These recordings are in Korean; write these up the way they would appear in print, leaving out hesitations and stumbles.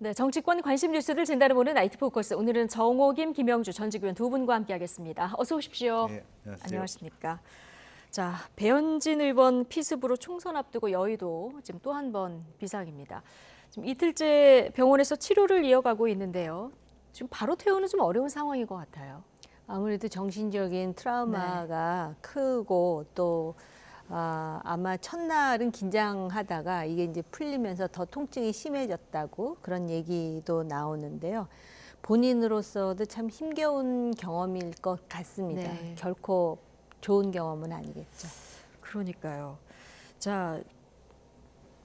네, 정치권 관심 뉴스를 진단해보는 나이트 포커스. 오늘은 정호김, 김영주 전 직위원 두 분과 함께하겠습니다. 어서 오십시오. 네, 안녕하세요. 안녕하십니까. 자, 배현진 의원 피습으로 총선 앞두고 여의도 지금 또 한 번 비상입니다. 지금 이틀째 병원에서 치료를 이어가고 있는데요. 지금 바로 퇴원은 좀 어려운 상황인 것 같아요. 아무래도 정신적인 트라우마가 크고 또 아마 첫날은 긴장하다가 이게 이제 풀리면서 더 통증이 심해졌다고 그런 얘기도 나오는데요. 본인으로서도 참 힘겨운 경험일 것 같습니다. 네. 결코 좋은 경험은 아니겠죠. 그러니까요. 자,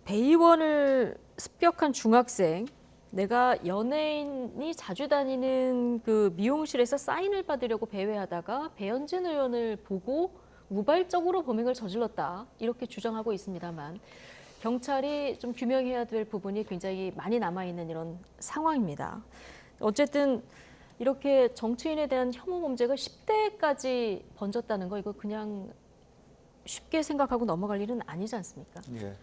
배의원을 습격한 중학생, 내가 연예인이 자주 다니는 그 미용실에서 사인을 받으려고 배회하다가 배현진 의원을 보고 우발적으로 범행을 저질렀다, 이렇게 주장하고 있습니다만 경찰이 좀 규명해야 될 부분이 굉장히 많이 남아있는 이런 상황입니다. 어쨌든 이렇게 정치인에 대한 혐오 범죄가 10대까지 번졌다는 거, 이거 그냥 쉽게 생각하고 넘어갈 일은 아니지 않습니까? 예.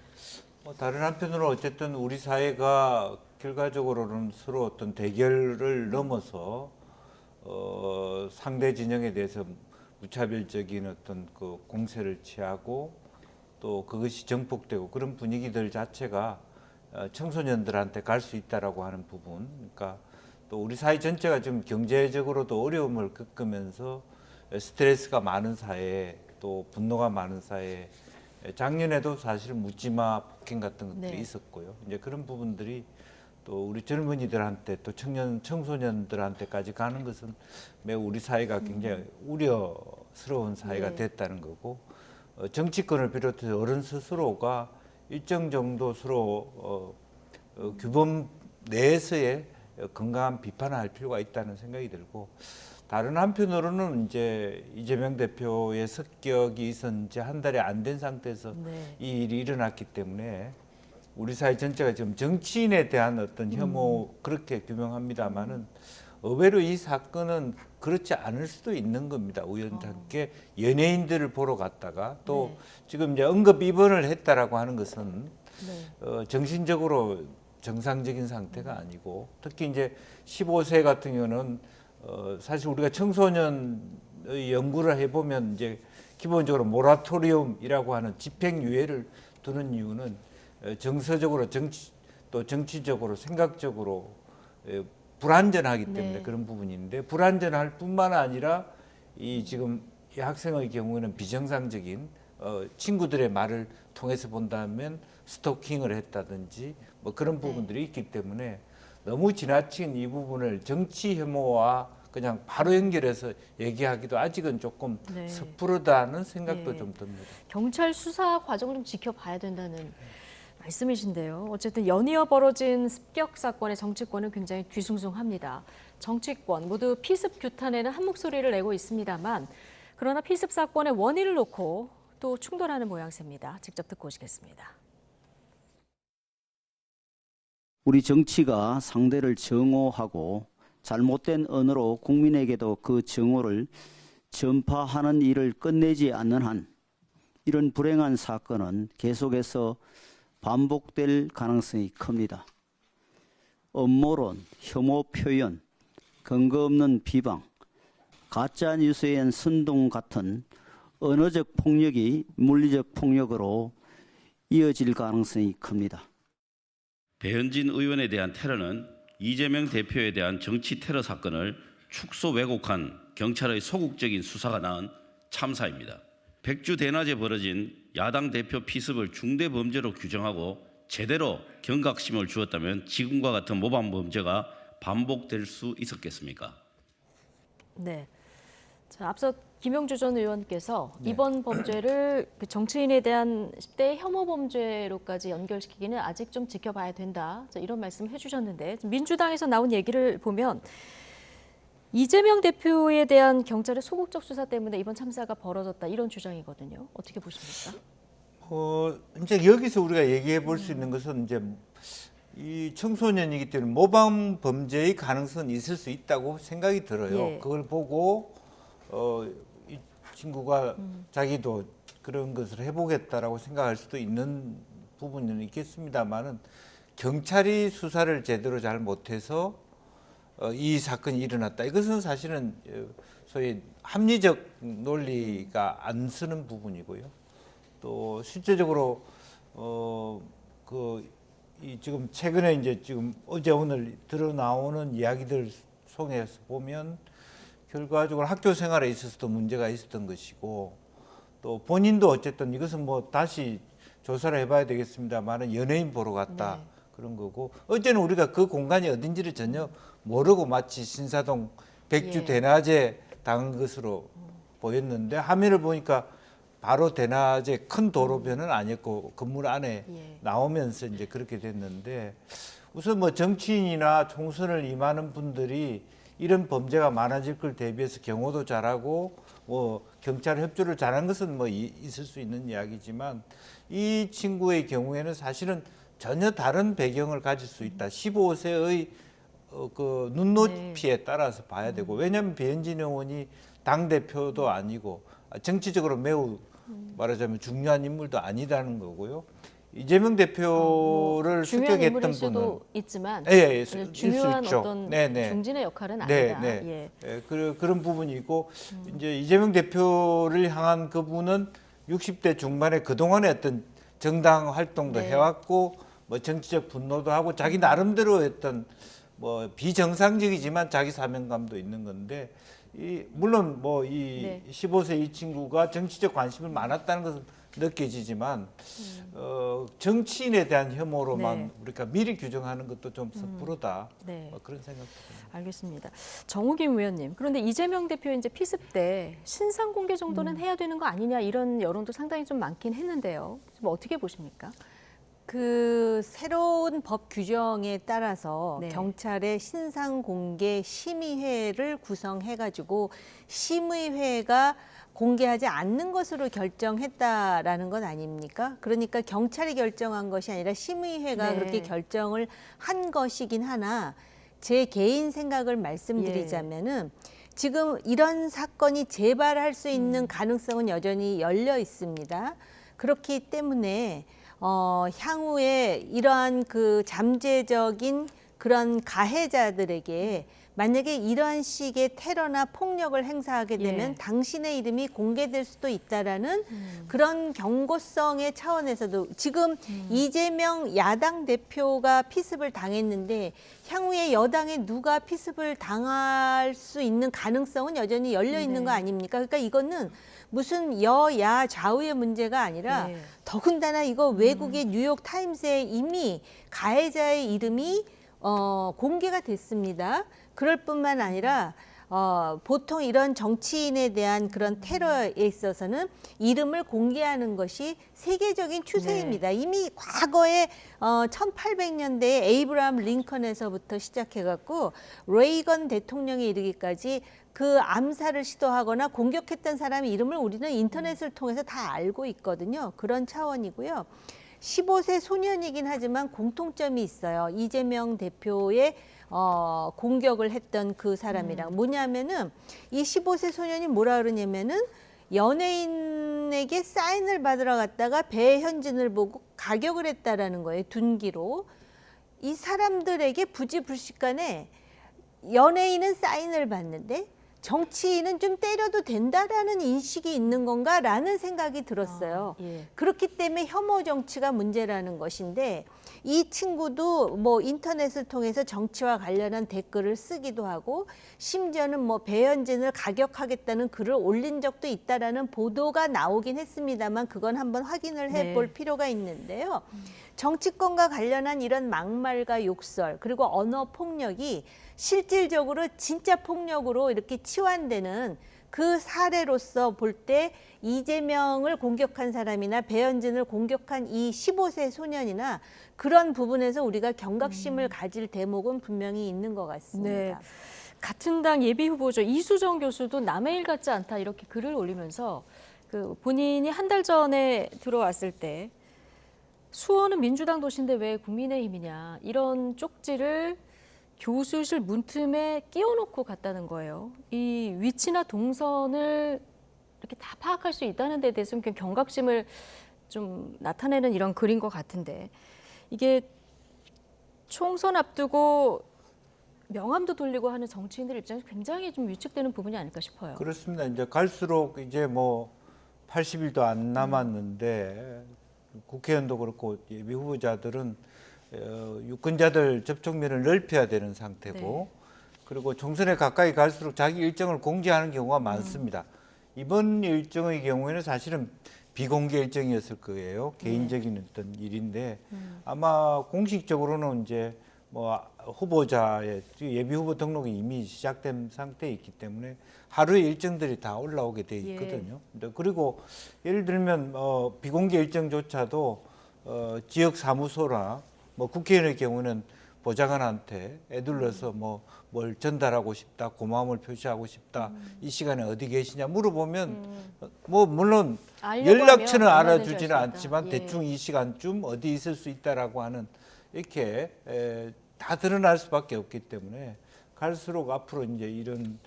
다른 한편으로 어쨌든 우리 사회가 결과적으로는 서로 어떤 대결을 넘어서 상대 진영에 대해서 무차별적인 어떤 그 공세를 취하고 또 그것이 정폭되고 그런 분위기들 자체가 청소년들한테 갈 수 있다라고 하는 부분, 그러니까 또 우리 사회 전체가 좀 경제적으로도 어려움을 겪으면서 스트레스가 많은 사회, 또 분노가 많은 사회, 작년에도 사실 묻지마 폭행 같은 것들이 네. 있었고요. 이제 그런 부분들이 또 우리 젊은이들한테 또 청소년들한테까지 가는 것은 매우 우리 사회가 굉장히 우려스러운 사회가 네. 됐다는 거고, 정치권을 비롯해서 어른 스스로가 일정 정도 서로 규범 내에서의 건강한 비판을 할 필요가 있다는 생각이 들고, 다른 한편으로는 이제 이재명 대표의 습격이 있은 지 한 달이 안 된 상태에서 네. 이 일이 일어났기 때문에 우리 사회 전체가 지금 정치인에 대한 어떤 혐오 그렇게 규명합니다만은 의외로 이 사건은 그렇지 않을 수도 있는 겁니다. 우연찮게 연예인들을 보러 갔다가 또 네. 지금 이제 응급 입원을 했다라고 하는 것은 네. 정신적으로 정상적인 상태가 아니고, 특히 이제 15세 같은 경우는 사실 우리가 청소년의 연구를 해보면 이제 기본적으로 모라토리움이라고 하는 집행유예를 두는 이유는 정서적으로 또 정치적으로 생각적으로 불안전하기 때문에 네. 그런 부분인데, 불안전할 뿐만 아니라 이 지금 이 학생의 경우에는 비정상적인 친구들의 말을 통해서 본다면 스토킹을 했다든지 뭐 그런 부분들이 있기 때문에 너무 지나친 이 부분을 정치 혐오와 그냥 바로 연결해서 얘기하기도 아직은 조금 네. 섣부르다는 생각도 네. 좀 듭니다. 경찰 수사 과정을 좀 지켜봐야 된다는 말씀이신데요. 어쨌든 연이어 벌어진 습격 사건의 정치권은 굉장히 뒤숭숭합니다. 정치권 모두 피습 규탄에는 한 목소리를 내고 있습니다만, 그러나 피습 사건의 원인을 놓고 또 충돌하는 모양새입니다. 직접 듣고 오시겠습니다. 우리 정치가 상대를 정오하고 잘못된 언어로 국민에게도 그 정오를 전파하는 일을 끝내지 않는 한 이런 불행한 사건은 계속해서 반복될 가능성이 큽니다. 음모론, 혐오 표현, 근거 없는 비방, 가짜 뉴스에 의한 선동 같은 언어적 폭력이 물리적 폭력으로 이어질 가능성이 큽니다. 배현진 의원에 대한 테러는 이재명 대표에 대한 정치 테러 사건을 축소 왜곡한 경찰의 소극적인 수사가 낳은 참사입니다. 백주 대낮에 벌어진 야당 대표 피습을 중대 범죄로 규정하고 제대로 경각심을 주었다면 지금과 같은 모방 범죄가 반복될 수 있었겠습니까? 네. 자, 앞서 김영주 전 의원께서 네. 이번 범죄를 그 정치인에 대한 10대 혐오 범죄로까지 연결시키기는 아직 좀 지켜봐야 된다, 자, 이런 말씀 해주셨는데, 민주당에서 나온 얘기를 보면 이재명 대표에 대한 경찰의 소극적 수사 때문에 이번 참사가 벌어졌다, 이런 주장이거든요. 어떻게 보십니까? 이제 여기서 우리가 얘기해 볼 수 있는 것은 이제 이 청소년이기 때문에 모방 범죄의 가능성은 있을 수 있다고 생각이 들어요. 예. 그걸 보고 이 친구가 자기도 그런 것을 해보겠다라고 생각할 수도 있는 부분은 있겠습니다만은, 경찰이 수사를 제대로 잘 못해서 이 사건이 일어났다. 이것은 사실은 소위 합리적 논리가 안 쓰는 부분이고요. 또 실제적으로 이 지금 최근에 이제 지금 어제 오늘 드러 나오는 이야기들 속에서 보면 결과적으로 학교 생활에 있어서도 문제가 있었던 것이고, 또 본인도 어쨌든 이것은 뭐 다시 조사를 해봐야 되겠습니다만은 연예인 보러 갔다. 네. 그런 거고, 어제는 우리가 그 공간이 어딘지를 전혀 모르고 마치 신사동 백주 예. 대낮에 당한 것으로 보였는데, 화면을 보니까 바로 대낮에 큰 도로변은 아니었고 건물 안에 예. 나오면서 이제 그렇게 됐는데, 우선 뭐 정치인이나 총선을 임하는 분들이 이런 범죄가 많아질 걸 대비해서 경호도 잘하고 뭐 경찰 협조를 잘한 것은 뭐 있을 수 있는 이야기지만, 이 친구의 경우에는 사실은 전혀 다른 배경을 가질 수 있다. 15세의 그 눈높이에 따라서 봐야 되고, 왜냐하면 배현진 의원이 당 대표도 아니고 정치적으로 매우 말하자면 중요한 인물도 아니다는 거고요. 이재명 대표를 중요한 인물일 습격했던 분은 수도 있지만 예, 중요한 있죠. 어떤 네네. 중진의 역할은 네, 아니다. 네. 예. 그런 부분이 있고, 이제 이재명 대표를 향한 그분은 60대 중반에 그동안의 어떤 정당 활동도 네. 해왔고, 뭐 정치적 분노도 하고 자기 나름대로 했던 뭐 비정상적이지만 자기 사명감도 있는 건데, 물론 뭐 이 네. 15세 이 친구가 정치적 관심을 많았다는 것은 느껴지지만 정치인에 대한 혐오로만 네. 우리가 미리 규정하는 것도 좀 섣부르다. 네. 뭐 그런 생각도 듭니다. 알겠습니다. 정우김 의원님, 그런데 이재명 대표 이제 피습 때 신상 공개 정도는 해야 되는 거 아니냐 이런 여론도 상당히 좀 많긴 했는데요. 좀 어떻게 보십니까? 그 새로운 법 규정에 따라서 네. 경찰의 신상 공개 심의회를 구성해가지고 심의회가 공개하지 않는 것으로 결정했다라는 것 아닙니까? 그러니까 경찰이 결정한 것이 아니라 심의회가 네. 그렇게 결정을 한 것이긴 하나, 제 개인 생각을 말씀드리자면은 지금 이런 사건이 재발할 수 있는 가능성은 여전히 열려 있습니다. 그렇기 때문에 향후에 이러한 그 잠재적인 그런 가해자들에게 만약에 이러한 식의 테러나 폭력을 행사하게 되면 예. 당신의 이름이 공개될 수도 있다라는 그런 경고성의 차원에서도 지금 이재명 야당 대표가 피습을 당했는데 향후에 여당에 누가 피습을 당할 수 있는 가능성은 여전히 열려 있는 거 아닙니까? 그러니까 이거는 무슨 여야 좌우의 문제가 아니라 네. 더군다나 이거 외국의 뉴욕 타임스에 이미 가해자의 이름이 공개가 됐습니다. 그럴 뿐만 아니라 보통 이런 정치인에 대한 그런 테러에 있어서는 이름을 공개하는 것이 세계적인 추세입니다. 이미 과거에 1800년대에 에이브라함 링컨에서부터 시작해갖고 레이건 대통령에 이르기까지 그 암살을 시도하거나 공격했던 사람의 이름을 우리는 인터넷을 통해서 다 알고 있거든요. 그런 차원이고요. 15세 소년이긴 하지만 공통점이 있어요. 이재명 대표의 공격을 했던 그 사람이랑 뭐냐면은 이 15세 소년이 뭐라 그러냐면은 연예인에게 사인을 받으러 갔다가 배현진을 보고 가격을 했다라는 거예요. 둔기로. 이 사람들에게 부지불식간에 연예인은 사인을 받는데 정치인은 좀 때려도 된다라는 인식이 있는 건가라는 생각이 들었어요. 예. 그렇기 때문에 혐오 정치가 문제라는 것인데 이 친구도 뭐 인터넷을 통해서 정치와 관련한 댓글을 쓰기도 하고 심지어는 뭐 배현진을 가격하겠다는 글을 올린 적도 있다라는 보도가 나오긴 했습니다만 그건 한번 확인을 해볼 네. 필요가 있는데요. 정치권과 관련한 이런 막말과 욕설 그리고 언어 폭력이 실질적으로 진짜 폭력으로 이렇게 치환되는 그 사례로서 볼 때 이재명을 공격한 사람이나 배현진을 공격한 이 15세 소년이나 그런 부분에서 우리가 경각심을 가질 대목은 분명히 있는 것 같습니다. 네. 같은 당 예비 후보죠. 이수정 교수도 남의 일 같지 않다 이렇게 글을 올리면서 그 본인이 한 달 전에 들어왔을 때 수원은 민주당 도시인데 왜 국민의힘이냐 이런 쪽지를 교수실 문틈에 끼워놓고 갔다는 거예요. 이 위치나 동선을 이렇게 다 파악할 수 있다는 데 대해서 경각심을 좀 나타내는 이런 글인 것 같은데 이게 총선 앞두고 명함도 돌리고 하는 정치인들 입장에서 굉장히 좀 위축되는 부분이 아닐까 싶어요. 그렇습니다. 이제 갈수록 이제 뭐 80일도 안 남았는데 국회의원도 그렇고 예비 후보자들은 유권자들 접촉면을 넓혀야 되는 상태고 그리고 총선에 가까이 갈수록 자기 일정을 공지하는 경우가 많습니다. 이번 일정의 경우에는 사실은 비공개 일정이었을 거예요. 개인적인 어떤 일인데 아마 공식적으로는 이제 뭐 후보자의 예비 후보 등록이 이미 시작된 상태에 있기 때문에 하루에 일정들이 다 올라오게 돼 있거든요. 그리고 예를 들면 비공개 일정조차도 지역 사무소나 뭐 국회의원의 경우는 보좌관한테 애둘러서 뭐 뭘 전달하고 싶다, 고마움을 표시하고 싶다, 이 시간에 어디 계시냐 물어보면 뭐 물론 연락처는 알아주지는 않지만 대충 이 시간쯤 어디 있을 수 있다라고 하는 이렇게 다 드러날 수밖에 없기 때문에 갈수록 앞으로 이제 이런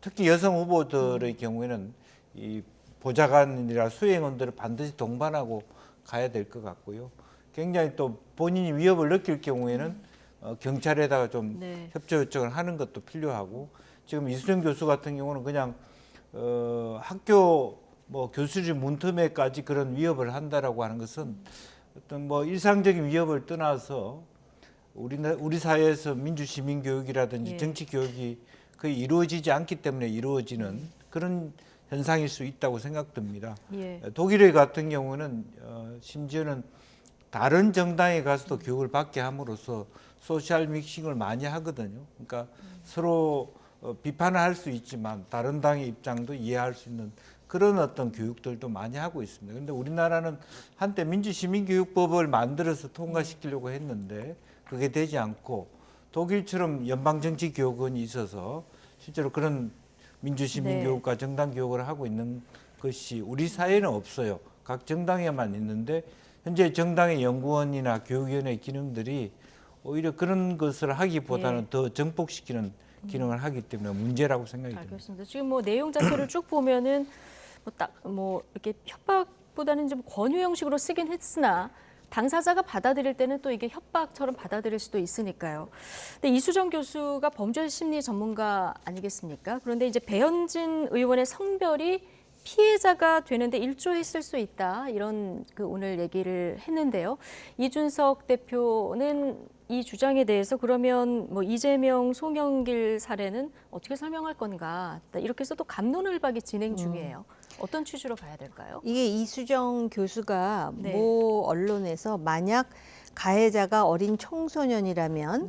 특히 여성 후보들의 경우에는 이 보좌관이나 수행원들을 반드시 동반하고 가야 될 것 같고요. 굉장히 또 본인이 위협을 느낄 경우에는 경찰에다가 좀 협조 요청을 하는 것도 필요하고 지금 이수정 교수 같은 경우는 그냥 학교 뭐 교수실 문틈에까지 그런 위협을 한다라고 하는 것은 어떤 뭐 일상적인 위협을 떠나서 우리 사회에서 민주 시민 교육이라든지 정치 교육이 거의 이루어지지 않기 때문에 이루어지는 그런 현상일 수 있다고 생각됩니다. 독일의 같은 경우는 심지어는 다른 정당에 가서도 교육을 받게 함으로써 소셜 믹싱을 많이 하거든요. 그러니까 서로 비판을 할 수 있지만 다른 당의 입장도 이해할 수 있는 그런 어떤 교육들도 많이 하고 있습니다. 그런데 우리나라는 한때 민주시민교육법을 만들어서 통과시키려고 했는데 그게 되지 않고 독일처럼 연방정치교육원이 있어서 실제로 그런 민주시민교육과 정당교육을 하고 있는 것이 우리 사회에는 없어요. 각 정당에만 있는데 현재 정당의 연구원이나 교육위원회 기능들이 오히려 그런 것을 하기보다는 더 정복시키는 기능을 하기 때문에 문제라고 생각이 듭니다. 알겠습니다. 지금 뭐 내용 자체를 쭉 보면은 뭐 이렇게 협박보다는 좀 권유 형식으로 쓰긴 했으나 당사자가 받아들일 때는 또 이게 협박처럼 받아들일 수도 있으니까요. 근데 이수정 교수가 범죄 심리 전문가 아니겠습니까? 그런데 이제 배현진 의원의 성별이 피해자가 되는데 일조했을 수 있다 이런 오늘 얘기를 했는데요. 이준석 대표는 이 주장에 대해서 그러면 뭐 이재명, 송영길 사례는 어떻게 설명할 건가 이렇게 해서 또 갑론을박이 진행 중이에요. 어떤 취지로 봐야 될까요? 이게 이수정 교수가 모 언론에서 만약 가해자가 어린 청소년이라면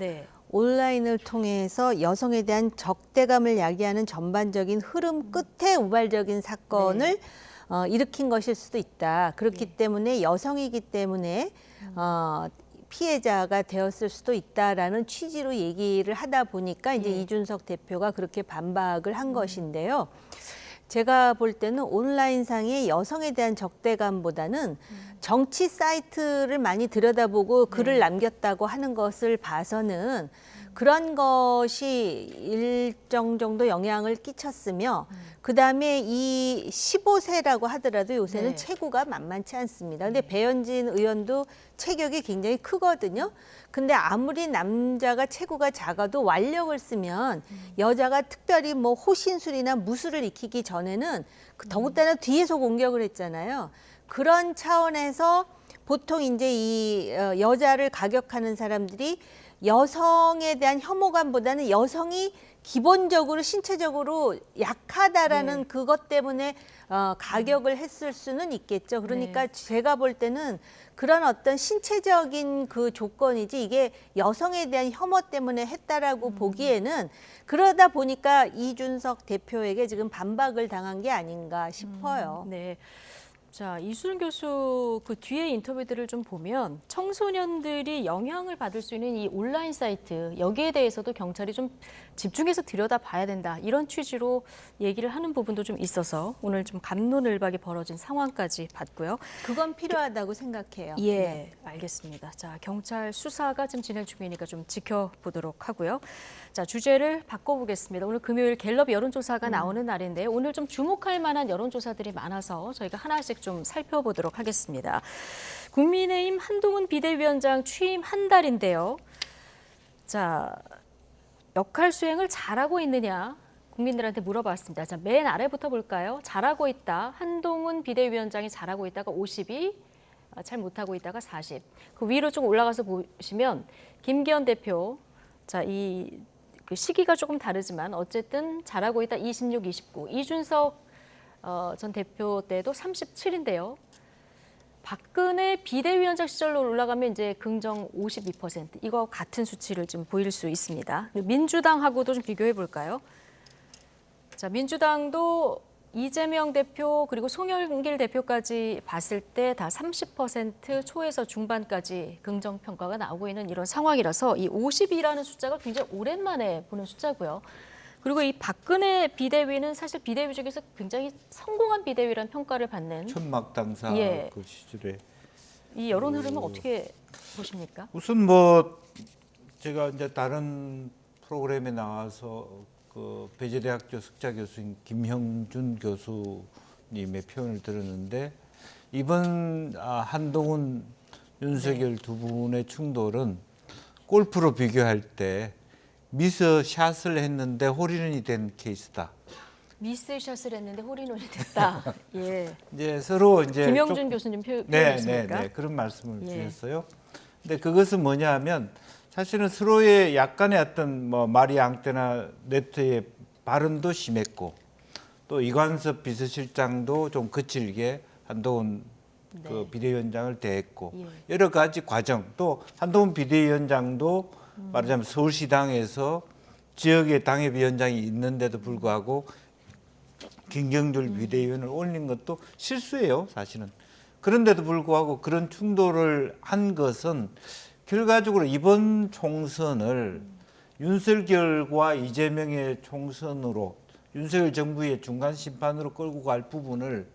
온라인을 통해서 여성에 대한 적대감을 야기하는 전반적인 흐름 끝에 우발적인 사건을 일으킨 것일 수도 있다. 그렇기 때문에 여성이기 때문에 피해자가 되었을 수도 있다라는 취지로 얘기를 하다 보니까 이제 이준석 대표가 그렇게 반박을 한 것인데요. 제가 볼 때는 온라인상의 여성에 대한 적대감보다는 정치 사이트를 많이 들여다보고 글을 남겼다고 하는 것을 봐서는 그런 것이 일정 정도 영향을 끼쳤으며 그다음에 이 15세라고 하더라도 요새는 체구가 만만치 않습니다. 근데 배현진 의원도 체격이 굉장히 크거든요. 근데 아무리 남자가 체구가 작아도 완력을 쓰면 여자가 특별히 뭐 호신술이나 무술을 익히기 전에는 더군다나 뒤에서 공격을 했잖아요. 그런 차원에서 보통 이제 이 여자를 가격하는 사람들이 여성에 대한 혐오감보다는 여성이 기본적으로 신체적으로 약하다라는 그것 때문에 가격을 했을 수는 있겠죠. 그러니까 제가 볼 때는 그런 어떤 신체적인 그 조건이지 이게 여성에 대한 혐오 때문에 했다라고 보기에는 그러다 보니까 이준석 대표에게 지금 반박을 당한 게 아닌가 싶어요. 자, 이수정 교수 그 뒤에 인터뷰들을 좀 보면 청소년들이 영향을 받을 수 있는 이 온라인 사이트 여기에 대해서도 경찰이 좀 집중해서 들여다봐야 된다 이런 취지로 얘기를 하는 부분도 좀 있어서 오늘 좀 갑론을박이 벌어진 상황까지 봤고요. 그건 필요하다고 생각해요. 알겠습니다. 자, 경찰 수사가 지금 진행 중이니까 좀 지켜보도록 하고요. 자, 주제를 바꿔보겠습니다. 오늘 금요일 갤럽 여론조사가 나오는 날인데 오늘 좀 주목할 만한 여론조사들이 많아서 저희가 하나씩 좀 좀 살펴보도록 하겠습니다. 국민의힘 한동훈 비대위원장 취임 한 달인데요. 자, 역할 수행을 잘하고 있느냐? 국민들한테 물어봤습니다. 자, 맨 아래부터 볼까요? 잘하고 있다. 한동훈 비대위원장이 잘하고 있다가 52, 잘 못하고 있다가 40. 그 위로 좀 올라가서 보시면 김기현 대표, 자, 그 시기가 조금 다르지만 어쨌든 잘하고 있다 26, 29. 이준석 전 대표 때도 37인데요. 박근혜 비대위원장 시절로 올라가면 이제 긍정 52%. 이거 같은 수치를 좀 보일 수 있습니다. 민주당하고도 좀 비교해 볼까요? 자, 민주당도 이재명 대표 그리고 송영길 대표까지 봤을 때 다 30% 초에서 중반까지 긍정 평가가 나오고 있는 이런 상황이라서 이 50이라는 숫자가 굉장히 오랜만에 보는 숫자고요. 그리고 이 박근혜 비대위는 사실 비대위 중에서 굉장히 성공한 비대위라는 평가를 받는 천막 당사 예. 그 시절에 이 여론 흐름은 어떻게 보십니까? 우선 뭐 제가 이제 다른 프로그램에 나와서 그 배재대학교 석좌 교수인 김형준 교수님의 표현을 들었는데 이번 한동훈, 윤석열 두 분의 충돌은 골프로 비교할 때 미스 샷을 했는데 홀인원이 된 케이스다. 미스샷을 했는데 홀인원이 됐다. 예. 이제 서로 이제 김영준 교수님 표현이십니까? 네, 그런 말씀을 예. 주셨어요. 근데 그것은 뭐냐하면 사실은 서로의 약간의 어떤 뭐 마리 앙테나 네트의 발언도 심했고 또 이관섭 비서실장도 좀 거칠게 한동훈 네. 그 비대위원장을 대했고 예. 여러 가지 과정 또 한동훈 비대위원장도 말하자면 서울시당에서 지역에 당협위원장이 있는데도 불구하고 김경줄 비대위원을 올린 것도 실수예요, 사실은. 그런데도 불구하고 그런 충돌을 한 것은 결과적으로 이번 총선을 윤석열과 이재명의 총선으로 윤석열 정부의 중간 심판으로 끌고 갈 부분을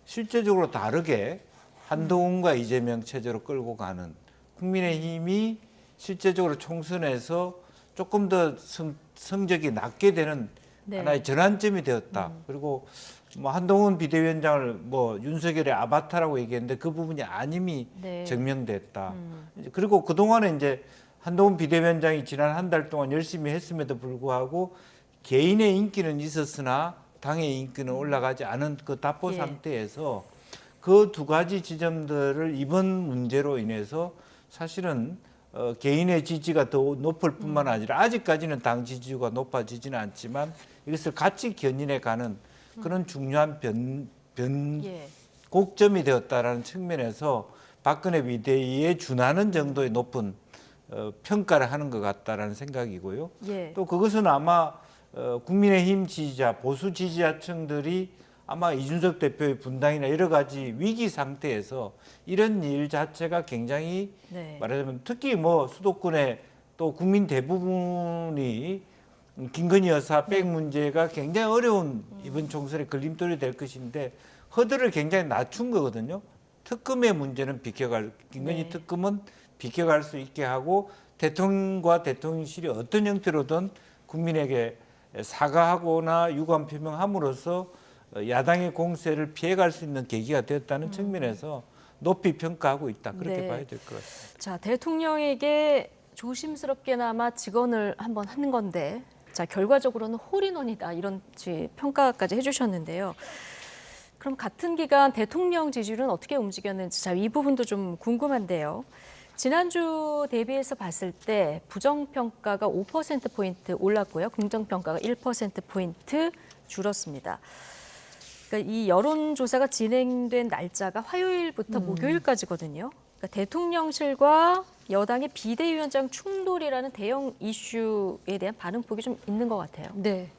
실제적으로 다르게 한동훈과 이재명 체제로 끌고 가는 국민의힘이 실제적으로 총선에서 조금 더 성적이 낮게 되는 네. 하나의 전환점이 되었다. 그리고 뭐 한동훈 비대위원장을 뭐 윤석열의 아바타라고 얘기했는데 그 부분이 아님이 네. 증명됐다. 그리고 그동안에 이제 한동훈 비대위원장이 지난 한 달 동안 열심히 했음에도 불구하고 개인의 인기는 있었으나 당의 인기는 올라가지 않은 그 답보 예. 상태에서 그 두 가지 지점들을 이번 문제로 인해서 사실은 개인의 지지가 더 높을 뿐만 아니라 아직까지는 당 지지율가 높아지지는 않지만 이것을 같이 견인해 가는 그런 중요한 예. 곡점이 되었다라는 측면에서 박근혜 비대위에 준하는 정도의 높은 평가를 하는 것 같다라는 생각이고요. 예. 또 그것은 아마 국민의힘 지지자, 보수 지지자층들이 아마 이준석 대표의 분당이나 여러 가지 위기 상태에서 이런 일 자체가 굉장히 네. 말하자면 특히 뭐 수도권의 또 국민 대부분이 김건희 여사 백 문제가 굉장히 어려운 이번 총선의 걸림돌이 될 것인데 허들을 굉장히 낮춘 거거든요. 특검의 문제는 김건희 네. 특검은 비켜갈 수 있게 하고 대통령과 대통령실이 어떤 형태로든 국민에게 사과하거나 유감 표명함으로써 야당의 공세를 피해갈 수 있는 계기가 되었다는 측면에서 높이 평가하고 있다. 그렇게 네. 봐야 될 것 같습니다. 자, 대통령에게 조심스럽게나마 직언을 한번 하는 건데, 자, 결과적으로는 홀인원이다 이런 평가까지 해주셨는데요. 그럼 같은 기간 대통령 지지율은 어떻게 움직였는지, 자, 이 부분도 좀 궁금한데요. 지난주 대비해서 봤을 때 부정평가가 5%포인트 올랐고요. 긍정평가가 1%포인트 줄었습니다. 그러니까 이 여론조사가 진행된 날짜가 화요일부터 목요일까지거든요. 그러니까 대통령실과 여당의 비대위원장 충돌이라는 대형 이슈에 대한 반응폭이 좀 있는 것 같아요. 네.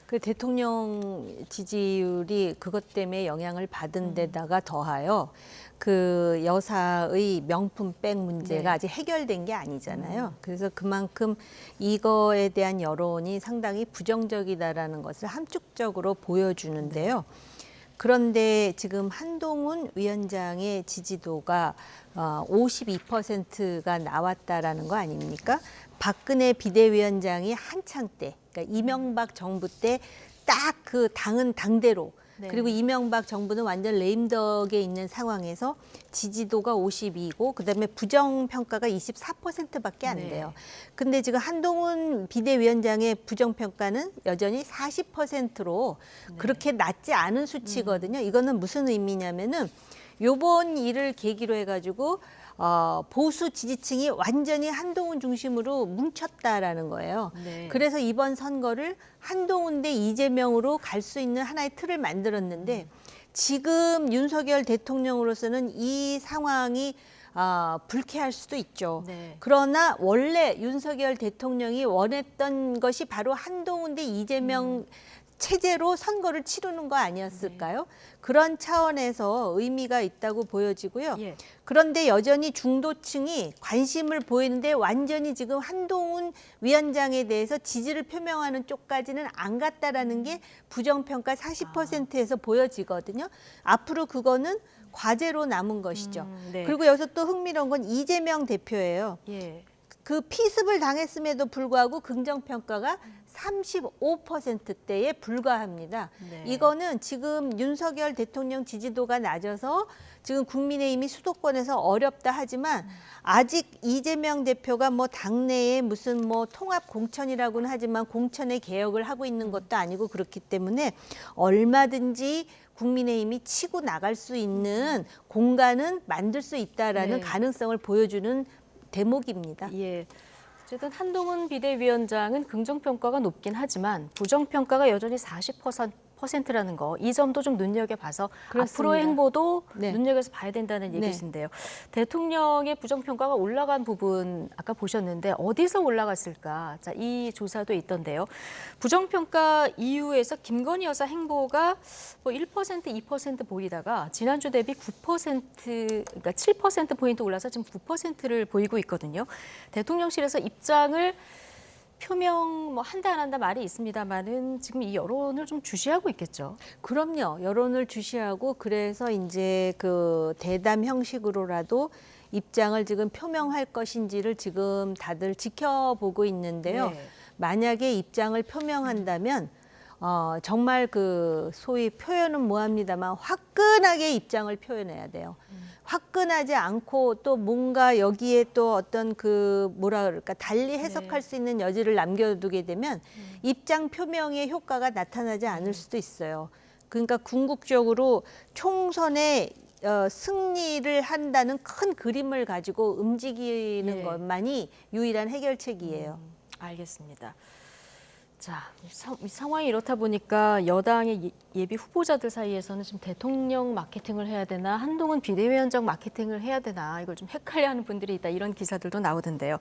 그 대통령 지지율이 그것 때문에 영향을 받은 데다가 더하여 그 여사의 명품백 문제가 네. 아직 해결된 게 아니잖아요. 그래서 그만큼 이거에 대한 여론이 상당히 부정적이다라는 것을 함축적으로 보여주는데요. 그런데 지금 한동훈 위원장의 지지도가 52%가 나왔다라는 거 아닙니까? 박근혜 비대위원장이 한창 때, 그러니까 이명박 정부 때 딱 그 당은 당대로 네. 그리고 이명박 정부는 완전 레임덕에 있는 상황에서 지지도가 52고 그다음에 부정평가가 24%밖에 안 네. 돼요. 근데 지금 한동훈 비대위원장의 부정평가는 여전히 40%로 그렇게 낮지 않은 수치거든요. 이거는 무슨 의미냐면은 요번 일을 계기로 해가지고 보수 지지층이 완전히 한동훈 중심으로 뭉쳤다라는 거예요. 네. 그래서 이번 선거를 한동훈 대 이재명으로 갈 수 있는 하나의 틀을 만들었는데 지금 윤석열 대통령으로서는 이 상황이 불쾌할 수도 있죠. 네. 그러나 원래 윤석열 대통령이 원했던 것이 바로 한동훈 대 이재명 체제로 선거를 치르는 거 아니었을까요? 그런 차원에서 의미가 있다고 보여지고요. 예. 그런데 여전히 중도층이 관심을 보이는데 완전히 지금 한동훈 위원장에 대해서 지지를 표명하는 쪽까지는 안 갔다라는 게 부정평가 40%에서 보여지거든요. 앞으로 그거는 과제로 남은 것이죠. 네. 그리고 여기서 또 흥미로운 건 이재명 대표예요. 예. 그 피습을 당했음에도 불구하고 긍정평가가 35%대에 불과합니다. 네. 이거는 지금 윤석열 대통령 지지도가 낮아서 지금 국민의힘이 수도권에서 어렵다 하지만 아직 이재명 대표가 뭐 당내에 무슨 뭐 통합 공천이라고는 하지만 공천의 개혁을 하고 있는 것도 아니고 그렇기 때문에 얼마든지 국민의힘이 치고 나갈 수 있는 공간은 만들 수 있다라는 네. 가능성을 보여주는 대목입니다. 예. 어쨌든 한동훈 비대위원장은 긍정평가가 높긴 하지만 부정평가가 여전히 40%라는 거, 이 점도 좀 눈여겨봐서 그렇습니다. 앞으로의 행보도 네. 눈여겨서 봐야 된다는 네. 얘기신데요. 대통령의 부정평가가 올라간 부분 아까 보셨는데 어디서 올라갔을까? 자, 이 조사도 있던데요. 부정평가 이후에서 김건희 여사 행보가 뭐 1%, 2% 보이다가 지난주 대비 9%, 그러니까 7%포인트 올라서 지금 9%를 보이고 있거든요. 대통령실에서 입장을 표명 뭐 한다 안 한다 말이 있습니다만은 지금 이 여론을 좀 주시하고 있겠죠. 그럼요. 여론을 주시하고 그래서 이제 그 대담 형식으로라도 입장을 지금 표명할 것인지를 지금 다들 지켜보고 있는데요. 네. 만약에 입장을 표명한다면 정말 그 소위 표현은 뭐합니다만 화끈하게 입장을 표현해야 돼요. 화끈하지 않고 또 뭔가 여기에 또 어떤 그 뭐라 그럴까 달리 해석할 수 있는 여지를 남겨두게 되면 입장 표명의 효과가 나타나지 않을 수도 있어요. 그러니까 궁극적으로 총선에 승리를 한다는 큰 그림을 가지고 움직이는 예. 것만이 유일한 해결책이에요. 알겠습니다. 자, 이 상황이 이렇다 보니까 여당의 예비 후보자들 사이에서는 지금 대통령 마케팅을 해야 되나 한동훈 비대위원장 마케팅을 해야 되나 이걸 좀 헷갈려하는 분들이 있다 이런 기사들도 나오던데요.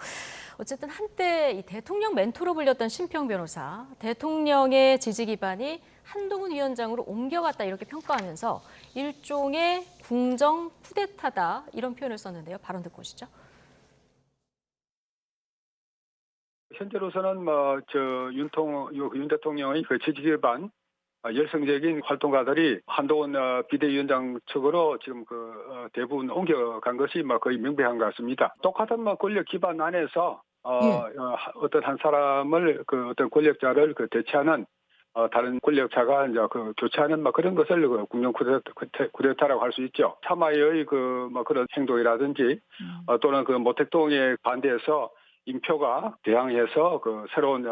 어쨌든 한때 이 대통령 멘토로 불렸던 심평 변호사, 대통령의 지지 기반이 한동훈 위원장으로 옮겨갔다 이렇게 평가하면서 일종의 궁정 쿠데타다 이런 표현을 썼는데요. 발언 듣고 오시죠. 현재로서는 윤 대통령의 그 지지 기반 열성적인 활동가들이 한동훈 비대위원장 측으로 지금 대부분 옮겨간 것이 거의 명백한 것 같습니다. 똑같은 권력 기반 안에서 어떤 한 사람을 어떤 권력자를 대체하는 다른 권력자가 이제 교체하는 그런 것을 국정 쿠데타라고 할 수 있죠. 참아의 그런 행동이라든지 또는 모택동에 반대해서 인표가 대항해서 새로운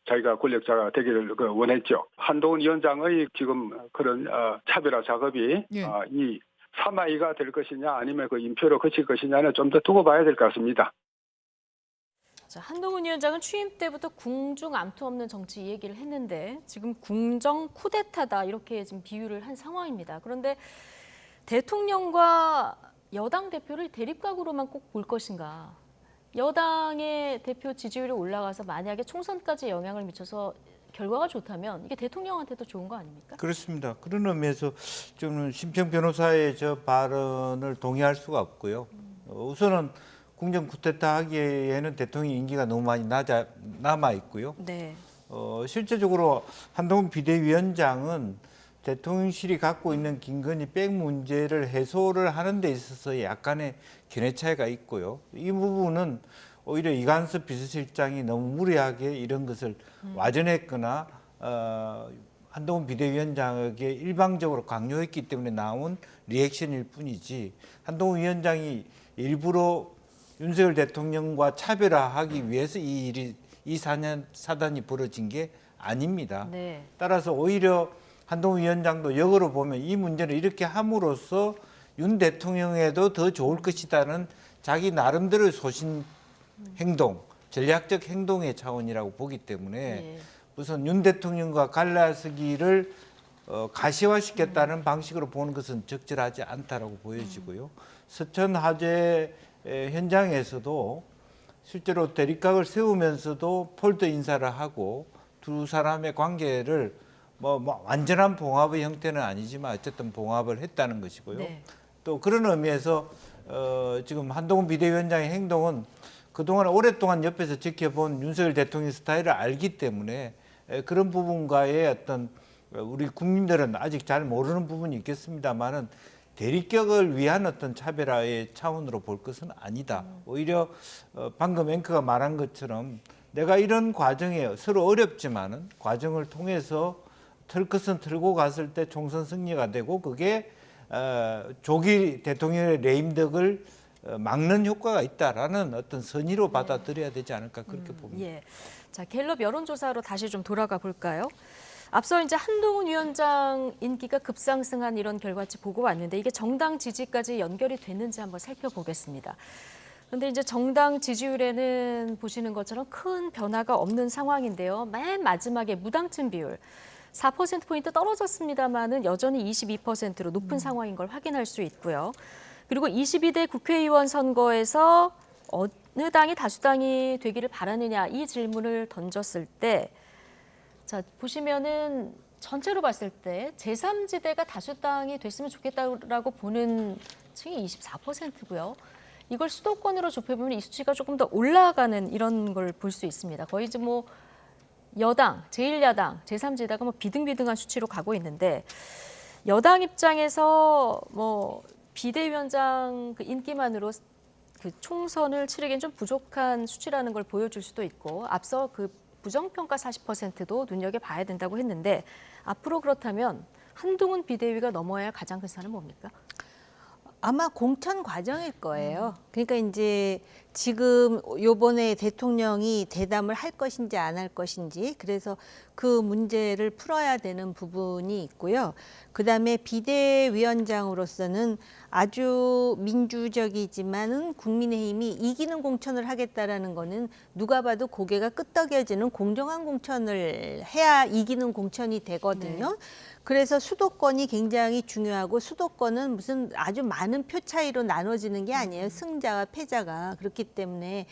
자기가 권력자가 되기를 원했죠. 한동훈 위원장의 지금 그런 차별화 작업이 이 3아이가 될 것이냐 아니면 인표로 그칠 것이냐는 좀 더 두고 봐야 될 것 같습니다. 자, 한동훈 위원장은 취임 때부터 궁중 암투 없는 정치 이 얘기를 했는데 지금 궁정 쿠데타다 이렇게 지금 비유를 한 상황입니다. 그런데 대통령과 여당 대표를 대립각으로만 꼭 볼 것인가? 여당의 대표 지지율이 올라가서 만약에 총선까지 영향을 미쳐서 결과가 좋다면 이게 대통령한테도 좋은 거 아닙니까? 그렇습니다. 그런 의미에서 저는 심평 변호사의 저 발언을 동의할 수가 없고요. 우선은 궁정 쿠데타 하기에는 대통령 임기가 너무 많이 남아 있고요. 네. 실제적으로 한동훈 비대위원장은 대통령실이 갖고 있는 김건희 백 문제를 해소를 하는 데 있어서 약간의 견해 차이가 있고요. 이 부분은 오히려 이관섭 비서실장이 너무 무리하게 이런 것을 와전했거나 한동훈 비대위원장에게 일방적으로 강요했기 때문에 나온 리액션일 뿐이지 한동훈 위원장이 일부러 윤석열 대통령과 차별화하기 위해서 이 사단이 벌어진 게 아닙니다. 네. 따라서 오히려 한동훈 위원장도 역으로 보면 이 문제를 이렇게 함으로써 윤 대통령에도 더 좋을 것이다는 자기 나름대로의 소신 행동, 전략적 행동의 차원이라고 보기 때문에 네. 우선 윤 대통령과 갈라서기를 가시화시켰다는 방식으로 보는 것은 적절하지 않다라고 보여지고요. 서천 화재 현장에서도 실제로 대립각을 세우면서도 폴더 인사를 하고 두 사람의 관계를 뭐 완전한 봉합의 형태는 아니지만 어쨌든 봉합을 했다는 것이고요. 네. 또 그런 의미에서 지금 한동훈 비대위원장의 행동은 그동안 오랫동안 옆에서 지켜본 윤석열 대통령 스타일을 알기 때문에 그런 부분과의 어떤 우리 국민들은 아직 잘 모르는 부분이 있겠습니다만은 대립격을 위한 어떤 차별화의 차원으로 볼 것은 아니다. 오히려 방금 앵커가 말한 것처럼 내가 이런 과정에 서로 어렵지만은 과정을 통해서 틀 것은 틀고 갔을 때 총선 승리가 되고 그게 조기 대통령의 레임덕을 막는 효과가 있다라는 어떤 선의로 받아들여야 되지 않을까 그렇게 봅니다. 예. 자, 갤럽 여론조사로 다시 좀 돌아가 볼까요? 앞서 이제 한동훈 위원장 인기가 급상승한 이런 결과치 보고 왔는데 이게 정당 지지까지 연결이 됐는지 한번 살펴보겠습니다. 그런데 이제 정당 지지율에는 보시는 것처럼 큰 변화가 없는 상황인데요. 맨 마지막에 무당층 비율 4%포인트 떨어졌습니다만은 여전히 22%로 높은 상황인 걸 확인할 수 있고요. 그리고 22대 국회의원 선거에서 어느 당이 다수당이 되기를 바라느냐 이 질문을 던졌을 때 자, 보시면은 전체로 봤을 때 제3지대가 다수당이 됐으면 좋겠다라고 보는 층이 24%고요. 이걸 수도권으로 좁혀보면 이 수치가 조금 더 올라가는 이런 걸 볼 수 있습니다. 거의 이제 뭐 여당, 제1야당, 제3지대가 뭐 비등비등한 수치로 가고 있는데 여당 입장에서 뭐 비대위원장 그 인기만으로 그 총선을 치르기엔 좀 부족한 수치라는 걸 보여줄 수도 있고 앞서 그 부정평가 40%도 눈여겨봐야 된다고 했는데 앞으로 그렇다면 한동훈 비대위가 넘어야 할 가장 큰 산은 뭡니까? 아마 공천 과정일 거예요. 그러니까 이제 지금 요번에 대통령이 대담을 할 것인지 안 할 것인지 그래서 그 문제를 풀어야 되는 부분이 있고요. 그다음에 비대위원장으로서는 아주 민주적이지만은 국민의힘이 이기는 공천을 하겠다라는 거는 누가 봐도 고개가 끄덕여지는 공정한 공천을 해야 이기는 공천이 되거든요. 네. 그래서 수도권이 굉장히 중요하고 수도권은 무슨 아주 많은 표 차이로 나눠지는 게 아니에요. 승자와 패자가. 그렇기 때문에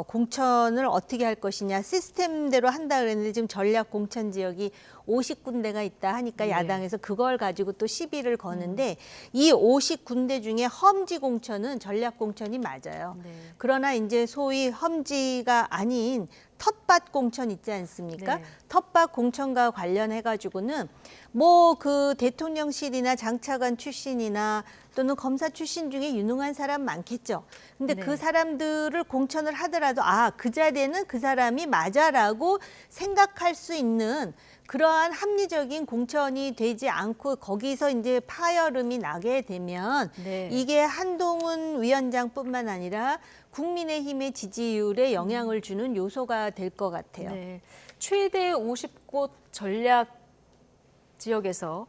공천을 어떻게 할 것이냐. 시스템대로 한다 그랬는데 지금 전략 공천 지역이 50군데가 있다 하니까 네. 야당에서 그걸 가지고 또 시비를 거는데 이 50군데 중에 험지 공천은 전략 공천이 맞아요. 네. 그러나 이제 소위 험지가 아닌 텃밭 공천 있지 않습니까? 네. 텃밭 공천과 관련해 가지고는 뭐 그 대통령실이나 장차관 출신이나 또는 검사 출신 중에 유능한 사람 많겠죠. 근데 네. 그 사람들을 공천을 하더라도 그 자리에는 그 사람이 맞아라고 생각할 수 있는 그러한 합리적인 공천이 되지 않고 거기서 이제 파열음이 나게 되면 네. 이게 한동훈 위원장뿐만 아니라 국민의힘의 지지율에 영향을 주는 요소가 될 것 같아요. 네. 최대 50곳 전략 지역에서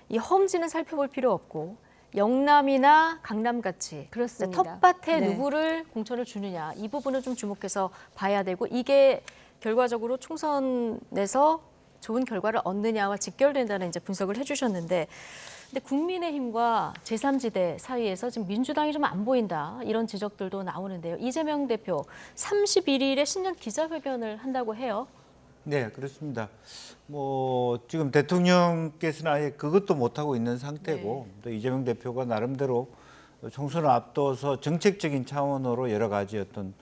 이 험지는 살펴볼 필요 없고 영남이나 강남같이 그렇습니다. 텃밭에 네. 누구를 공천을 주느냐 이 부분을 좀 주목해서 봐야 되고 이게 결과적으로 총선에서 좋은 결과를 얻느냐와 직결된다는 이제 분석을 해주셨는데 근데 국민의힘과 제3지대 사이에서 지금 민주당이 좀 안 보인다 이런 지적들도 나오는데요. 이재명 대표 31일에 신년 기자회견을 한다고 해요. 네, 그렇습니다. 뭐 지금 대통령께서는 아예 그것도 못하고 있는 상태고 또 이재명 대표가 나름대로 총선을 앞둬서 정책적인 차원으로 여러 가지 어떤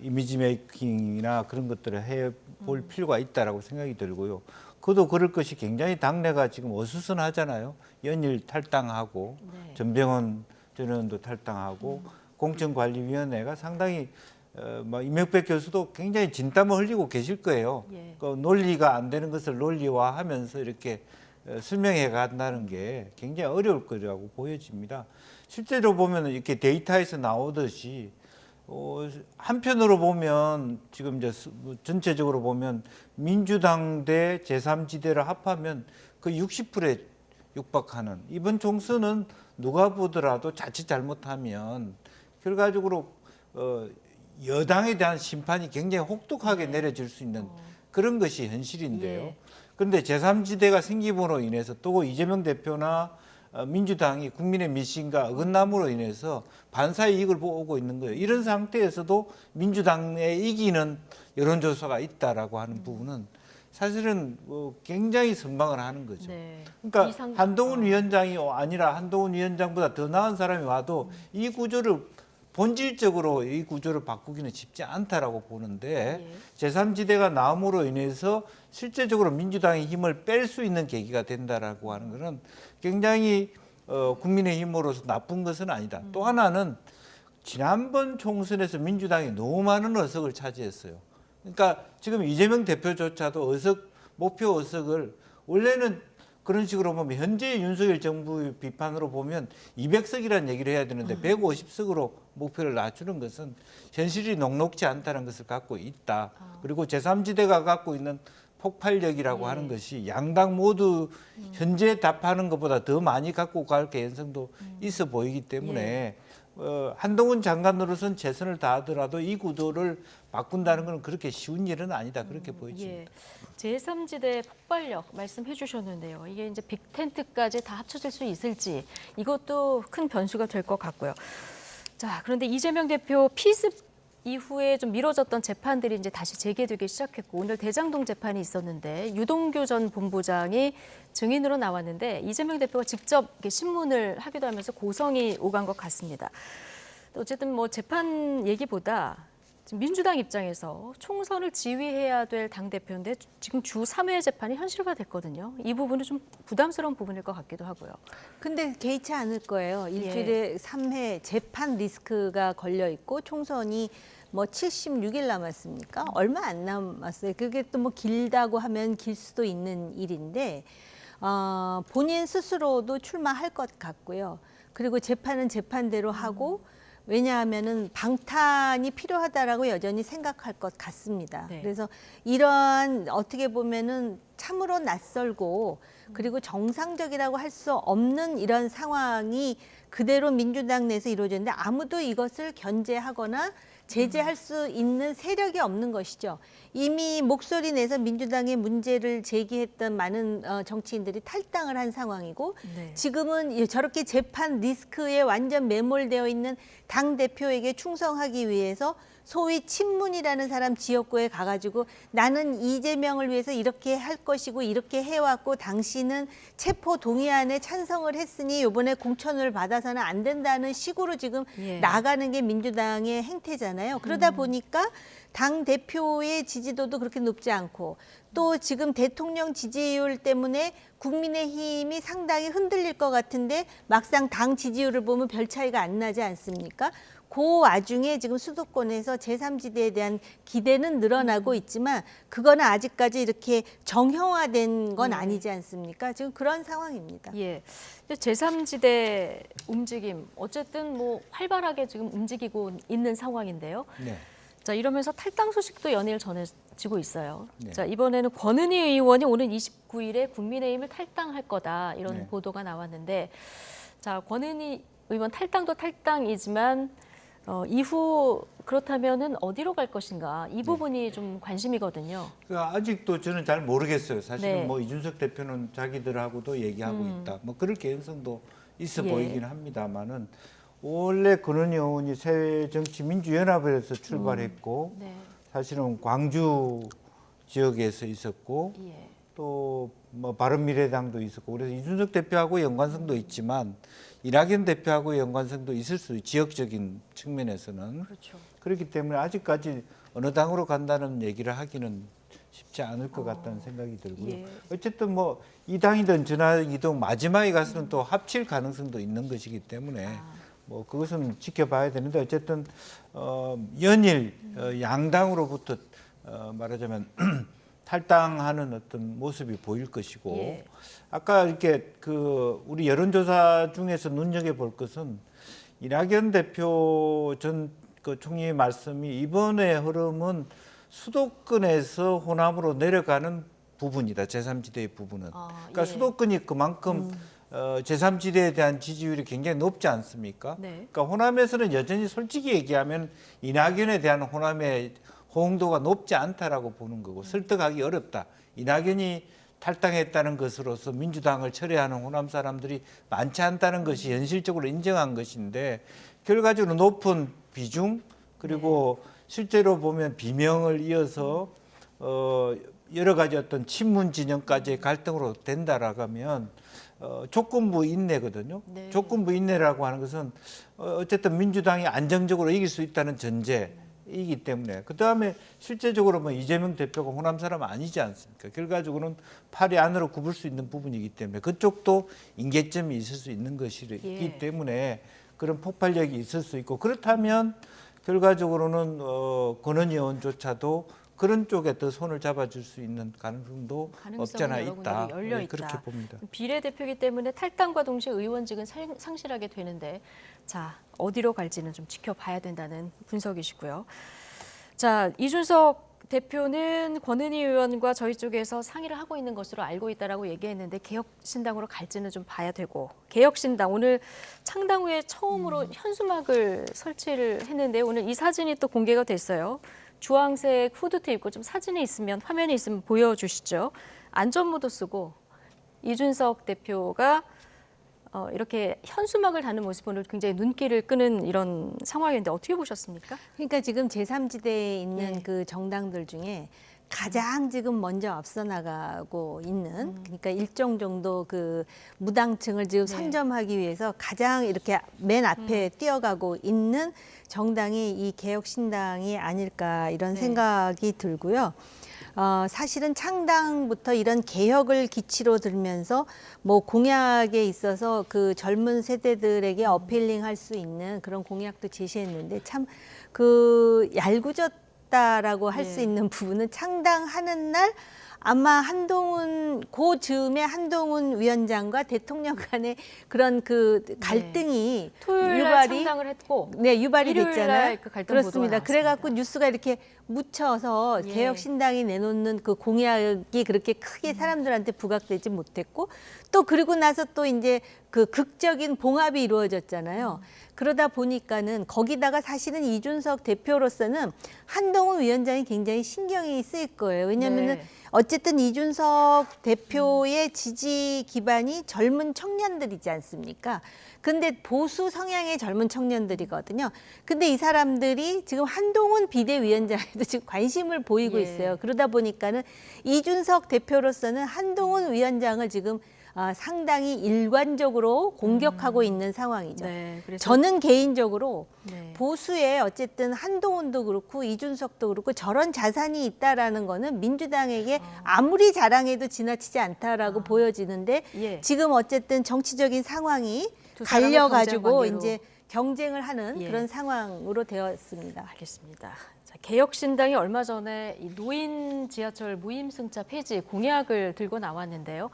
이미지 메이킹이나 그런 것들을 해볼 필요가 있다라고 생각이 들고요. 그도 그럴 것이 굉장히 당내가 지금 어수선하잖아요. 연일 탈당하고 네. 전병헌 전 의원도 탈당하고 공천관리위원회가 상당히 뭐 이명백 교수도 굉장히 진땀을 흘리고 계실 거예요. 예. 그 논리가 안 되는 것을 논리화하면서 이렇게 설명해 간다는 게 굉장히 어려울 거라고 보여집니다. 실제로 보면 이렇게 데이터에서 나오듯이 한편으로 보면 지금 이제 전체적으로 보면 민주당 대 제3지대를 합하면 그 60%에 육박하는 이번 총선은 누가 보더라도 자칫 잘못하면 결과적으로 여당에 대한 심판이 굉장히 혹독하게 내려질 수 있는 그런 것이 현실인데요. 예. 그런데 제3지대가 생김으로 인해서 또 이재명 대표나 민주당이 국민의 민심과 어긋남으로 인해서 반사의 이익을 보고 있는 거예요. 이런 상태에서도 민주당에 이기는 여론조사가 있다라고 하는 부분은 사실은 굉장히 선방을 하는 거죠. 네. 그러니까 한동훈 위원장이 아니라 한동훈 위원장보다 더 나은 사람이 와도 이 구조를 본질적으로 이 구조를 바꾸기는 쉽지 않다라고 보는데 제3지대가 나옴으로 인해서 실제적으로 민주당의 힘을 뺄 수 있는 계기가 된다라고 하는 것은 굉장히 국민의힘으로서 나쁜 것은 아니다. 또 하나는 지난번 총선에서 민주당이 너무 많은 의석을 차지했어요. 그러니까 지금 이재명 대표조차도 목표 의석을 원래는 그런 식으로 보면 현재 윤석열 정부 비판으로 보면 200석이라는 얘기를 해야 되는데 150석으로 목표를 낮추는 것은 현실이 녹록지 않다는 것을 갖고 있다. 그리고 제3지대가 갖고 있는 폭발력이라고 하는 것이 양당 모두 현재 답하는 것보다 더 많이 갖고 갈 개연성도 있어 보이기 때문에 한동훈 장관으로서는 최선을 다하더라도 이 구도를 바꾼다는 것은 그렇게 쉬운 일은 아니다. 그렇게 보여집니다. 제3지대 폭발력 말씀해 주셨는데요. 이게 이제 빅텐트까지 다 합쳐질 수 있을지 이것도 큰 변수가 될 것 같고요. 자, 그런데 이재명 대표 피습 이후에 좀 미뤄졌던 재판들이 이제 다시 재개되기 시작했고 오늘 대장동 재판이 있었는데 유동규 전 본부장이 증인으로 나왔는데 이재명 대표가 직접 이렇게 신문을 하기도 하면서 고성이 오간 것 같습니다. 어쨌든 뭐 재판 얘기보다 지금 민주당 입장에서 총선을 지휘해야 될 당대표인데 지금 주 3회 재판이 현실화됐거든요. 이 부분은 좀 부담스러운 부분일 것 같기도 하고요. 근데 개의치 않을 거예요. 일주일에 3회 재판 리스크가 걸려 있고 총선이 뭐 76일 남았습니까? 얼마 안 남았어요. 그게 또 뭐 길다고 하면 길 수도 있는 일인데 본인 스스로도 출마할 것 같고요. 그리고 재판은 재판대로 하고 왜냐하면은 방탄이 필요하다라고 여전히 생각할 것 같습니다. 네. 그래서 이러한 어떻게 보면은 참으로 낯설고 그리고 정상적이라고 할 수 없는 이런 상황이 그대로 민주당 내에서 이루어졌는데 아무도 이것을 견제하거나 제재할 수 있는 세력이 없는 것이죠. 이미 목소리 내서 민주당의 문제를 제기했던 많은 정치인들이 탈당을 한 상황이고 네. 지금은 저렇게 재판 리스크에 완전 매몰되어 있는 당대표에게 충성하기 위해서 소위 친문이라는 사람 지역구에 가가지고 나는 이재명을 위해서 이렇게 할 것이고 이렇게 해왔고 당신은 체포 동의안에 찬성을 했으니 이번에 공천을 받아서는 안 된다는 식으로 지금 나가는 게 민주당의 행태잖아요. 그러다 보니까 당 대표의 지지도도 그렇게 높지 않고 또 지금 대통령 지지율 때문에 국민의힘이 상당히 흔들릴 것 같은데 막상 당 지지율을 보면 별 차이가 안 나지 않습니까? 그 와중에 지금 수도권에서 제3지대에 대한 기대는 늘어나고 있지만 그거는 아직까지 이렇게 정형화된 건 아니지 않습니까? 지금 그런 상황입니다. 예. 제3지대 움직임 어쨌든 뭐 활발하게 지금 움직이고 있는 상황인데요. 네. 자, 이러면서 탈당 소식도 연일 전해지고 있어요. 네. 자, 이번에는 권은희 의원이 오는 29일에 국민의힘을 탈당할 거다 이런 네. 보도가 나왔는데 자, 권은희 의원 탈당도 탈당이지만 이후 그렇다면은 어디로 갈 것인가 이 부분이 좀 관심이거든요. 그러니까 아직도 저는 잘 모르겠어요. 사실은 네. 뭐 이준석 대표는 자기들하고도 얘기하고 있다. 뭐 그럴 개연성도 있어 예. 보이긴 합니다만은 원래 권은희 의원이 새정치민주연합에서 출발했고 네. 사실은 광주 지역에서 있었고 예. 또 뭐 바른미래당도 있었고 그래서 이준석 대표하고 연관성도 있지만 이낙연 대표하고 연관성도 있을 수 있어요. 지역적인 측면에서는. 그렇죠. 그렇기 때문에 아직까지 어느 당으로 간다는 얘기를 하기는 쉽지 않을 것 같다는 생각이 들고요. 예. 어쨌든 뭐 이 당이든 저 당이든 마지막에 가서는 또 합칠 가능성도 있는 것이기 때문에 뭐 그것은 지켜봐야 되는데 어쨌든 연일 양당으로부터 말하자면 탈당하는 어떤 모습이 보일 것이고 예. 아까 이렇게 그 우리 여론조사 중에서 눈여겨볼 것은 이낙연 대표 전 그 총리의 말씀이 이번의 흐름은 수도권에서 호남으로 내려가는 부분이다. 제3지대의 부분은. 그러니까 예. 수도권이 그만큼 제3지대에 대한 지지율이 굉장히 높지 않습니까? 네. 그러니까 호남에서는 여전히 솔직히 얘기하면 이낙연에 대한 호남의 호응도가 높지 않다라고 보는 거고 설득하기 어렵다. 이낙연이 탈당했다는 것으로서 민주당을 철회하는 호남 사람들이 많지 않다는 것이 현실적으로 인정한 것인데 결과적으로 높은 비중 그리고 실제로 보면 비명을 이어서 여러 가지 어떤 친문 진영까지의 갈등으로 된다라고 하면 조건부 인내거든요. 네. 조건부 인내라고 하는 것은 어쨌든 민주당이 안정적으로 이길 수 있다는 전제이기 때문에 그다음에 실제적으로 뭐 이재명 대표가 호남 사람 아니지 않습니까? 결과적으로는 팔이 안으로 굽을 수 있는 부분이기 때문에 그쪽도 인계점이 있을 수 있는 것이기 예. 때문에 그런 폭발력이 있을 수 있고 그렇다면 결과적으로는 권은희 의원조차도 그런 쪽에 더 손을 잡아줄 수 있는 가능성도 없잖아 여러 있다. 군데로 열려 네, 있다. 그렇게 봅니다. 비례대표이기 때문에 탈당과 동시에 의원직은 상실하게 되는데 자 어디로 갈지는 좀 지켜봐야 된다는 분석이시고요. 자 이준석 대표는 권은희 의원과 저희 쪽에서 상의를 하고 있는 것으로 알고 있다라고 얘기했는데 개혁신당으로 갈지는 좀 봐야 되고 개혁신당 오늘 창당 후에 처음으로 현수막을 설치를 했는데 오늘 이 사진이 또 공개가 됐어요. 주황색 후드티 입고 좀 사진이 있으면 화면에 있으면 보여주시죠. 안전모도 쓰고 이준석 대표가 이렇게 현수막을 다는 모습으로 굉장히 눈길을 끄는 이런 상황인데 어떻게 보셨습니까? 그러니까 지금 제3지대에 있는 예. 그 정당들 중에 가장 지금 먼저 앞서 나가고 있는 그러니까 일정 정도 그 무당층을 지금 네. 선점하기 위해서 가장 이렇게 맨 앞에 뛰어가고 있는 정당이 이 개혁신당이 아닐까 이런 네. 생각이 들고요. 사실은 창당부터 이런 개혁을 기치로 들면서 뭐 공약에 있어서 그 젊은 세대들에게 어필링할 수 있는 그런 공약도 제시했는데 참 그 얄궂었다라고 할 수 네. 있는 부분은 창당하는 날 아마 한동훈 그 즈음에 한동훈 위원장과 대통령 간의 그런 그 갈등이 토요일 날 유발이 창당을 했고 네, 유발이 일요일 됐잖아요. 날 그 갈등 보도가 그렇습니다. 나왔습니다. 그래갖고 뉴스가 이렇게 묻혀서 예. 개혁신당이 내놓는 그 공약이 그렇게 크게 사람들한테 부각되지 못했고 또 그리고 나서 또 이제 그 극적인 봉합이 이루어졌잖아요. 그러다 보니까는 거기다가 사실은 이준석 대표로서는 한동훈 위원장이 굉장히 신경이 쓰일 거예요. 왜냐하면은 네. 어쨌든 이준석 대표의 지지 기반이 젊은 청년들이지 않습니까? 근데 보수 성향의 젊은 청년들이거든요. 근데 이 사람들이 지금 한동훈 비대위원장에도 지금 관심을 보이고 예. 있어요. 그러다 보니까는 이준석 대표로서는 한동훈 위원장을 지금 상당히 일관적으로 공격하고 있는 상황이죠. 네, 그래서 저는 개인적으로 네. 보수에 어쨌든 한동훈도 그렇고 이준석도 그렇고 저런 자산이 있다라는 거는 민주당에게 아무리 자랑해도 지나치지 않다라고 보여지는데 예. 지금 어쨌든 정치적인 상황이 두 사람의 갈려가지고 경쟁 관계로. 이제 경쟁을 하는 예. 그런 상황으로 되었습니다. 알겠습니다. 자, 개혁신당이 얼마 전에 이 노인 지하철 무임승차 폐지 공약을 들고 나왔는데요.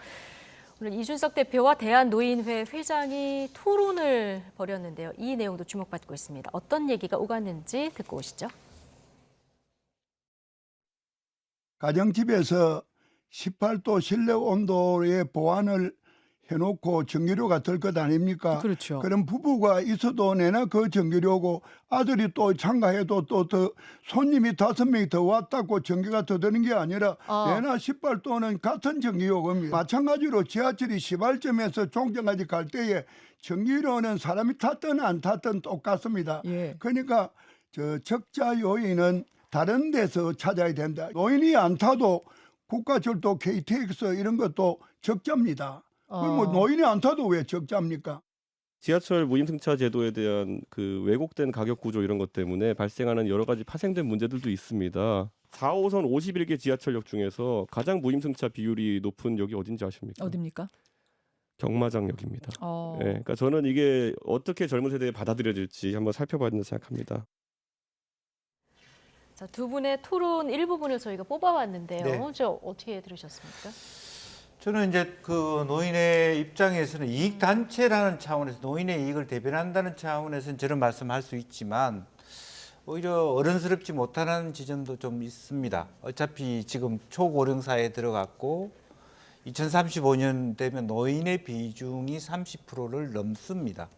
오늘 이준석 대표와 대한노인회 회장이 토론을 벌였는데요. 이 내용도 주목받고 있습니다. 어떤 얘기가 오갔는지 듣고 오시죠. 가정집에서 18도 실내 온도의 보완을 해놓고 전기료가 들 것 아닙니까? 그렇죠. 그럼 부부가 있어도 내나 그 전기료고 아들이 또 참가해도 또 더 손님이 5명이 더 왔다고 전기가 더 드는 게 아니라 내나 18도는 같은 전기요금입니다. 마찬가지로 지하철이 시발점에서 종점까지 갈 때에 전기료는 사람이 탔든 안 탔든 똑같습니다. 예. 그러니까 저 적자 요인은 다른 데서 찾아야 된다. 노인이 안 타도 국가철도 KTX 이런 것도 적자입니다. 그럼 뭐 노인이 안 타도 왜 적자입니까? 지하철 무임승차 제도에 대한 그 왜곡된 가격 구조 이런 것 때문에 발생하는 여러 가지 파생된 문제들도 있습니다. 4호선 51개 지하철역 중에서 가장 무임승차 비율이 높은 역이 어딘지 아십니까? 어딥니까? 경마장역입니다. 어. 예, 그러니까 저는 이게 어떻게 젊은 세대에 받아들여질지 한번 살펴봐야 된다고 생각합니다. 자, 두 분의 토론 일부분을 저희가 뽑아왔는데요. 네. 저 어떻게 들으셨습니까? 저는 이제 그 노인의 입장에서는 이익 단체라는 차원에서 노인의 이익을 대변한다는 차원에서는 저런 말씀할 수 있지만 오히려 어른스럽지 못하는 지점도 좀 있습니다. 어차피 지금 초고령 사회에 들어갔고 2035년 되면 노인의 비중이 30%를 넘습니다.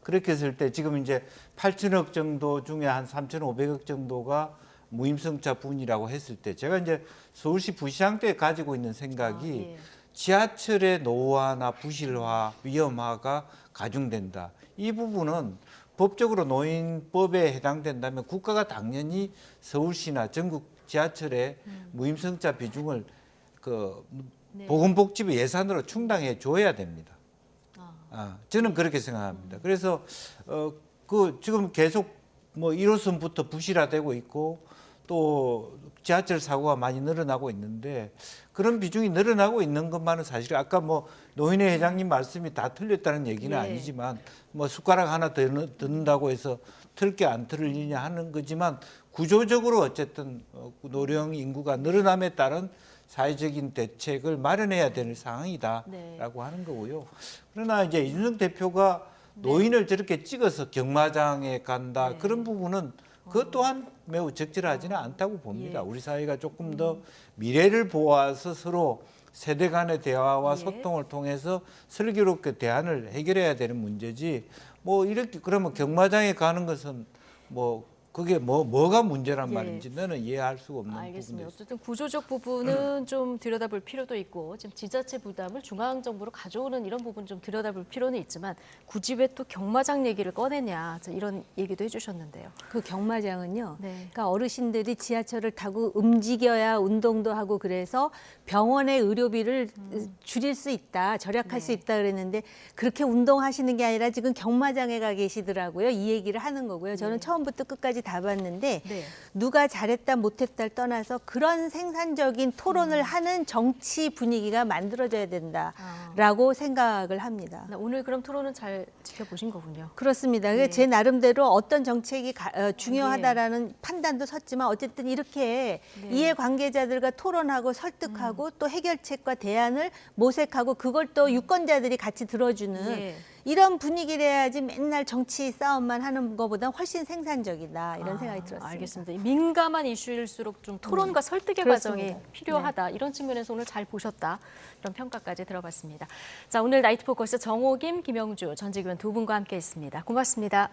그렇게 했을 때 지금 이제 8천억 정도 중에 한 3,500억 정도가 무임승차 분이라고 했을 때 제가 이제 서울시 부시장 때 가지고 있는 생각이 예. 지하철의 노화나 부실화, 위험화가 가중된다. 이 부분은 법적으로 노인법에 해당된다면 국가가 당연히 서울시나 전국 지하철의 무임승차 비중을 네. 보건복지부 예산으로 충당해 줘야 됩니다. 저는 그렇게 생각합니다. 그래서 지금 계속 뭐 1호선부터 부실화되고 있고 또 지하철 사고가 많이 늘어나고 있는데 그런 비중이 늘어나고 있는 것만은 사실 아까 뭐 노인회 회장님 말씀이 다 틀렸다는 얘기는 예. 아니지만 뭐 숟가락 하나 더 넣는다고 해서 틀게 안 틀리냐 하는 거지만 구조적으로 어쨌든 노령 인구가 늘어남에 따른 사회적인 대책을 마련해야 되는 상황이다라고 네. 하는 거고요. 그러나 이제 이준석 대표가 노인을 저렇게 찍어서 경마장에 간다 네. 그런 부분은 그것 또한 매우 적절하지는 않다고 봅니다. 예. 우리 사회가 조금 더 미래를 보아서 서로 세대 간의 대화와 예. 소통을 통해서 슬기롭게 대안을 해결해야 되는 문제지 뭐 이렇게 그러면 경마장에 가는 것은 뭐 그게 뭐가 문제란 예. 말인지 너는 이해할 수가 없는 알겠습니다. 부분이죠. 어쨌든 구조적 부분은 좀 들여다볼 필요도 있고 지금 지자체 부담을 중앙 정부로 가져오는 이런 부분 좀 들여다볼 필요는 있지만 굳이 왜 또 경마장 얘기를 꺼내냐 이런 얘기도 해주셨는데요. 그 경마장은요. 네. 그러니까 어르신들이 지하철을 타고 움직여야 운동도 하고 그래서 병원의 의료비를 줄일 수 있다, 절약할 네. 수 있다 그랬는데 그렇게 운동하시는 게 아니라 지금 경마장에 가 계시더라고요. 이 얘기를 하는 거고요. 저는 네. 처음부터 끝까지 다 봤는데 네. 누가 잘했다 못했다를 떠나서 그런 생산적인 토론을 하는 정치 분위기가 만들어져야 된다라고 생각을 합니다. 오늘 그럼 토론은 잘 지켜보신 거군요. 그렇습니다. 네. 제 나름대로 어떤 정책이 중요하다라는 판단도 섰지만 어쨌든 이렇게 네. 이해관계자들과 토론하고 설득하고 또 해결책과 대안을 모색하고 그걸 또 유권자들이 같이 들어주는 예. 이런 분위기를 해야지 맨날 정치 싸움만 하는 것보다 훨씬 생산적이다 이런 생각이 들었습니다. 알겠습니다. 민감한 이슈일수록 좀 토론과 설득의 그렇습니다. 과정이 필요하다. 이런 측면에서 오늘 잘 보셨다. 이런 평가까지 들어봤습니다. 자, 오늘 나이트 포커스 정호김, 김영주 전직 의원 두 분과 함께했습니다. 고맙습니다.